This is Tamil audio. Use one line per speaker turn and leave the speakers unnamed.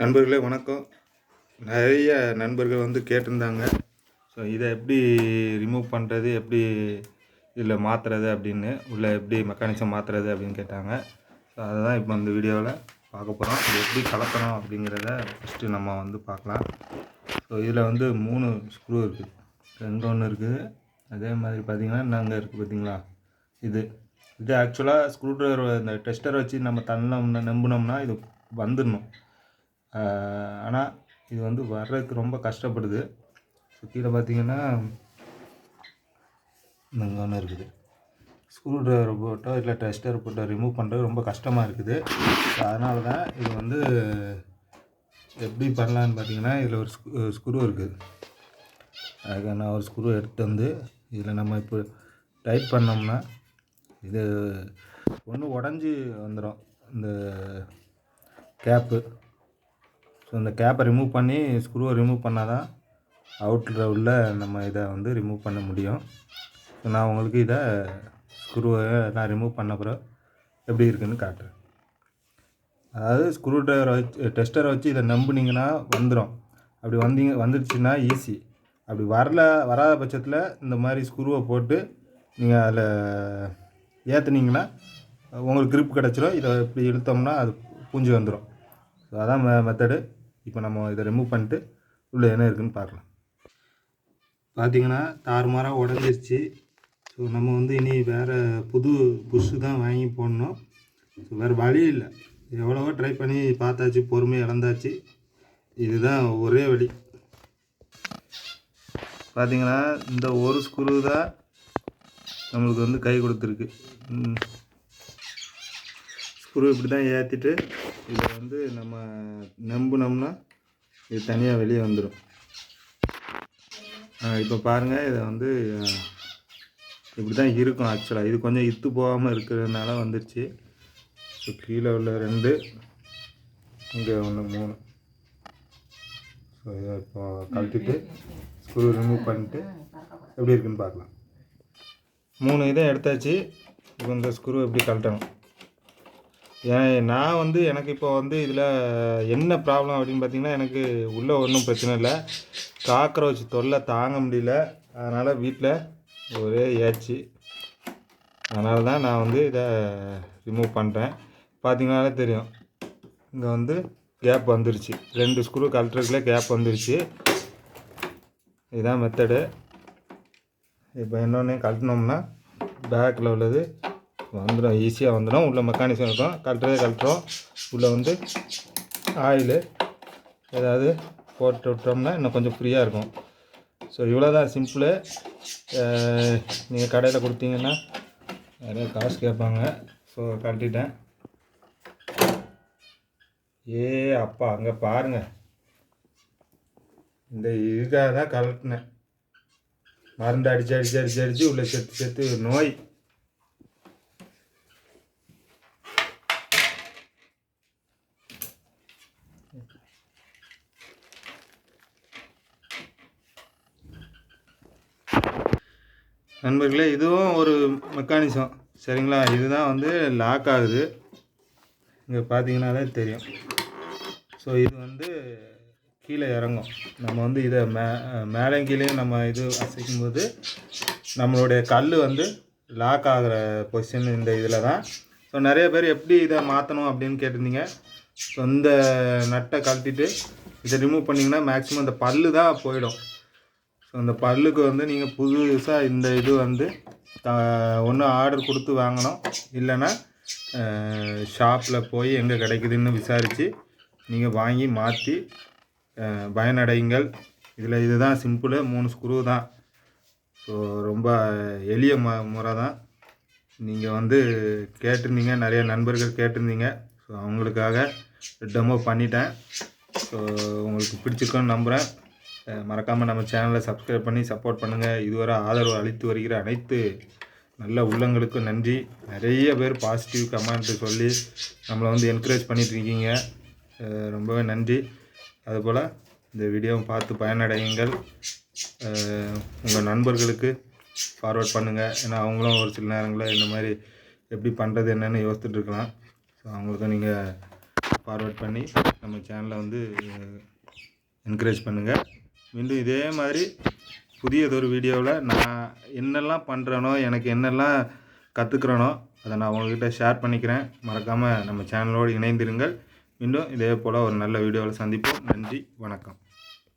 நண்பர்களே வணக்கம். நிறைய நண்பர்கள் வந்து கேட்டிருந்தாங்க. ஸோ இதை எப்படி ரிமூவ் பண்ணுறது, எப்படி இதில் மாற்றுறது அப்படின்னு, உள்ளே எப்படி மெக்கானிசம் மாற்றுறது அப்படின்னு கேட்டாங்க. ஸோ அதை தான் இப்போ இந்த வீடியோவில் பார்க்க போகிறோம். இது எப்படி கலக்கணும் அப்படிங்கிறத ஃபஸ்ட்டு நம்ம வந்து பார்க்கலாம். ஸோ இதில் வந்து 3 ஸ்க்ரூ இருக்குது. 2 ஒன்று இருக்குது. அதே மாதிரி பார்த்திங்கன்னா நாங்கள் இருக்குது பார்த்திங்களா, இது ஆக்சுவலாக ஸ்க்ரூ ட்ரைவர் இந்த டெஸ்டரை வச்சு நம்ம நம்பினோம்னா இது வந்துடணும். ஆனால் இது வந்து வர்றதுக்கு ரொம்ப கஷ்டப்படுது. ஸோ கீழே பார்த்திங்கன்னா இங்கே ஒன்று இருக்குது. ஸ்க்ரூ ட்ரைவர் போட்டோ இல்லை டெஸ்டர் போட்டோ ரிமூவ் பண்ணுறது ரொம்ப கஷ்டமாக இருக்குது. ஸோ அதனால தான் இது வந்து எப்படி பண்ணலான்னு பார்த்திங்கன்னா, இதில் ஒரு ஸ்க்ரூ இருக்குது. அதுக்கு நான் ஒரு ஸ்க்ரூ எடுத்து வந்து இதில் நம்ம இப்போ டைட் பண்ணோம்னா இது ஒன்று உடஞ்சி வந்துடும் இந்த கேப்பு. ஸோ இந்த கேப்பை ரிமூவ் பண்ணி ஸ்க்ரூவை ரிமூவ் பண்ணால் தான் அவுட்டில் உள்ள நம்ம இதை வந்து ரிமூவ் பண்ண முடியும். ஸோ நான் உங்களுக்கு இதை ஸ்க்ரூவை நான் ரிமூவ் பண்ண பிறகு எப்படி இருக்குதுன்னு காட்டுறேன். அதாவது ஸ்க்ரூ ட்ரைவரை வச்சு டெஸ்டரை வச்சு இதை நம்பினீங்கன்னா வந்துடும். அப்படி வந்துடுச்சுன்னா ஈஸி. அப்படி வராத பட்சத்தில் இந்த மாதிரி ஸ்க்ரூவை போட்டு நீங்கள் அதில் ஏற்றுனீங்கன்னா உங்களுக்கு கிரிப் கிடச்சிரும். இதை இப்படி இழுத்தோம்னா அது பூஞ்சி வந்துடும். ஸோ அதான் மெத்தடு. இப்போ நம்ம இதை ரிமூவ் பண்ணிட்டு உள்ளே என்ன இருக்குதுன்னு பார்க்கலாம். பார்த்திங்கன்னா தாறுமாறாக உடஞ்சிருச்சு. ஸோ நம்ம வந்து இனி வேறு புது புஷ்ஷு தான் வாங்கி போடணும். ஸோ வேறு வழி இல்லை. எவ்வளவோ ட்ரை பண்ணி பார்த்தாச்சு, பொறுமையை இழந்தாச்சு. இதுதான் ஒரே வழி. பார்த்திங்கன்னா இந்த ஒரு ஸ்க்ரூ தான் நம்மளுக்கு வந்து கை கொடுத்துருக்கு. ஸ்க்ரூ இப்படி தான் ஏற்றிட்டு இதை வந்து நம்ம நம்பினோம்னா இது தனியாக வெளியே வந்துடும். இப்போ பாருங்கள், இதை வந்து இப்படி தான் இருக்கும். ஆக்சுவலாக இது கொஞ்சம் இத்து போகாமல் இருக்கிறதுனால வந்துடுச்சு. ஸோ கீழே உள்ள 2, இங்கே ஒன்று 3. ஸோ இதை இப்போ கழட்டிட்டு ஸ்க்ரூ ரிமூவ் பண்ணிட்டு எப்படி இருக்குதுன்னு பார்க்கலாம். 3 இதை எடுத்தாச்சு. இப்போ இந்த ஸ்க்ரூ எப்படி கழட்டணும். நான் வந்து எனக்கு இப்போ வந்து இதில் என்ன ப்ராப்ளம் அப்படின்னு பார்த்திங்கன்னா, எனக்கு உள்ளே ஒன்றும் பிரச்சனை இல்லை. காக்ரோச் தொல்லை தாங்க முடியல. அதனால் வீட்டில் ஒரே ஏச்சு. அதனால தான் நான் வந்து இதை ரிமூவ் பண்ணுறேன். பார்த்திங்கனாலே தெரியும், இங்கே வந்து கேப் வந்துருச்சு. 2 ஸ்க்ரூ கழட்டுறதுக்குள்ளே கேப் வந்துருச்சு. இதுதான் மெத்தடு. இப்போ இன்னொன்று கழட்டினோம்னா பேக்கில் உள்ளது வந்துடும், ஈஸியாக வந்துடும். உள்ள மெக்கானிசம் இருக்கும். கழட்டுறோம். உள்ளே வந்து ஆயிலு ஏதாவது போட்டு விட்டோம்னா இன்னும் கொஞ்சம் ஃப்ரீயாக இருக்கும். ஸோ இவ்வளோ தான் சிம்பிளு. நீங்கள் கடையில் கொடுத்தீங்கன்னா நிறைய காசு கேட்பாங்க. ஸோ கழட்டிட்டேன். அப்பா அங்கே பாருங்கள், இந்த இதுக்காக தான் கழட்டினேன். மருந்து அடித்து உள்ளே செத்து நோய். நண்பர்களே, இதுவும் ஒரு மெக்கானிசம் சரிங்களா. இதுதான் வந்து லாக் ஆகுது. இங்கே பார்த்தீங்கன்னாலே தெரியும். ஸோ இது வந்து கீழே இறங்கும். நம்ம வந்து இதை மேலே கீழேயும் நம்ம இது அசைக்கும்போது நம்மளுடைய கல் வந்து லாக் ஆகிற பொசிஷன் இந்த இதில் தான். ஸோ நிறைய பேர் எப்படி இதை மாற்றணும் அப்படின்னு கேட்டிருந்தீங்க. ஸோ இந்த நட்டை கழட்டிட்டு இதை ரிமூவ் பண்ணிங்கன்னா மேக்ஸிமம் இந்த பல்லு தான் போயிடும். ஸோ அந்த பல்லுக்கு வந்து நீங்கள் புதுசாக இந்த இது வந்து ஒன்று ஆர்டர் கொடுத்து வாங்கணும். இல்லைன்னா ஷாப்பில் போய் எங்கே கிடைக்குதுன்னு விசாரித்து நீங்கள் வாங்கி மாற்றி பயனடையுங்கள். இதுதான் சிம்பிளு. 3 ஸ்க்ரூ தான். ஸோ ரொம்ப எளிய முறை தான். நீங்கள் வந்து கேட்டிருந்தீங்க, நிறைய நண்பர்கள் கேட்டிருந்தீங்க. ஸோ அவங்களுக்காக டெமோ பண்ணிட்டேன். ஸோ உங்களுக்கு பிடிச்சிருக்கோன்னு நம்புகிறேன். மறக்காமல் நம்ம சேனலை சப்ஸ்கிரைப் பண்ணி சப்போர்ட் பண்ணுங்கள். இதுவரை ஆதரவு அளித்து வருகிற அனைத்து நல்ல உள்ளங்களுக்கும் நன்றி. நிறைய பேர் பாசிட்டிவ் கமெண்ட் சொல்லி நம்மளை வந்து என்கரேஜ் பண்ணிகிட்ருக்கீங்க. ரொம்பவே நன்றி. அதுபோல் இந்த வீடியோவை பார்த்து பயனடையுங்கள். உங்கள் நண்பர்களுக்கு ஃபார்வர்ட் பண்ணுங்கள். ஏன்னா அவங்களும் ஒரு சில நேரங்களில் இந்த மாதிரி எப்படி பண்ணுறது என்னென்னு யோசிச்சுட்டு இருக்கலாம். ஸோ அவங்களுக்கும் நீங்கள் ஃபார்வர்ட் பண்ணி நம்ம சேனலை வந்து என்கரேஜ் பண்ணுங்கள். மீண்டும் இதே மாதிரி புதியதொரு வீடியோவில் நான் என்னெல்லாம் பண்ணுறேனோ, எனக்கு என்னெல்லாம் கற்றுக்குறேனோ அதை நான் உங்கள்கிட்ட ஷேர் பண்ணிக்கிறேன். மறக்காமல் நம்ம சேனலோடு இணைந்திருங்கள். மீண்டும் இதே போல் ஒரு நல்ல வீடியோவில் சந்திப்போம். நன்றி, வணக்கம்.